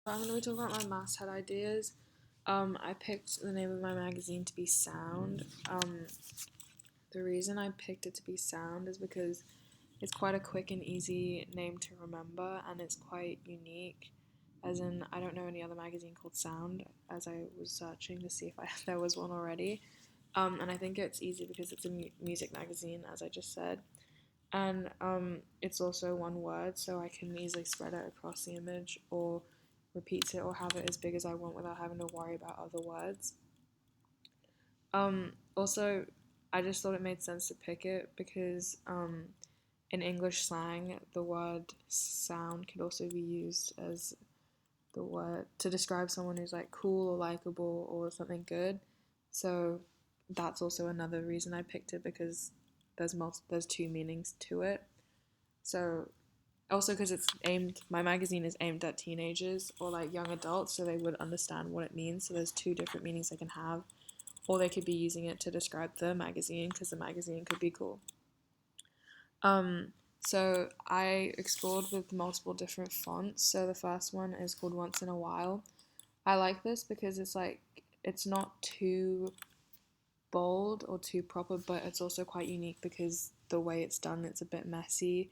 I'm going to be talking about my masthead ideas. I picked the name of my magazine to be Sound. The reason I picked it to be Sound is because it's quite a quick and easy name to remember, and it's quite unique. As in, I don't know any other magazine called Sound, as I was searching to see if there was one already. And I think it's easy because it's a music magazine, as I just said. And it's also one word, so I can easily spread it across the image or repeat it or have it as big as I want without having to worry about other words. Also, I just thought it made sense to pick it because in English slang, the word sound could also be used as the word to describe someone who's like cool or likable or something good. So that's also another reason I picked it because there's two meanings to it. So also because my magazine is aimed at teenagers or like young adults, so they would understand what it means. So there's two different meanings they can have, or they could be using it to describe the magazine because the magazine could be cool. So I explored with multiple different fonts. So the first one is called Once in a While. I like this because it's not too bold or too proper, but it's also quite unique because the way it's done, it's a bit messy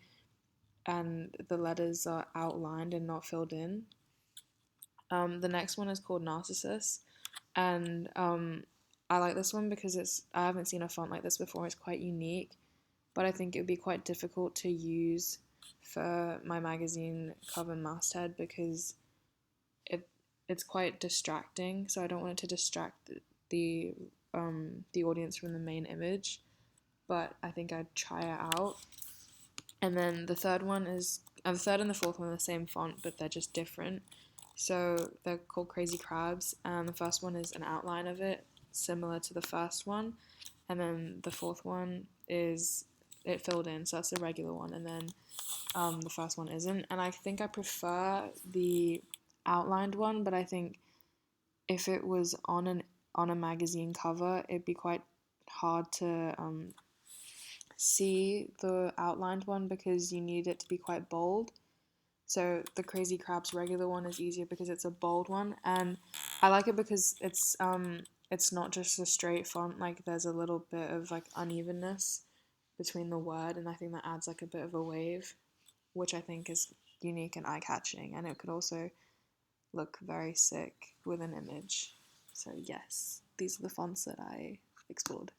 and the letters are outlined and not filled in. The next one is called Narcissus, and I like this one because I haven't seen a font like this before. It's quite unique, but I think it would be quite difficult to use for my magazine cover masthead because it it's quite distracting. So I don't want it to distract the audience from the main image, but I think I'd try it out. And then the third and the fourth one are the same font, but they're just different. So they're called Crazy Crabs, and the first one is an outline of it, similar to the first one, and then the fourth one is it filled in, so that's the regular one, and then the first one isn't. And I think I prefer the outlined one, but I think if it was on a magazine cover, it'd be quite hard to see the outlined one because you need it to be quite bold. So the Crazy Crabs regular one is easier because it's a bold one, and I like it because it's not just a straight font. Like there's a little bit of like unevenness between the word, and I think that adds like a bit of a wave, which I think is unique and eye catching, and it could also look very sick with an image. So yes, these are the fonts that I explored.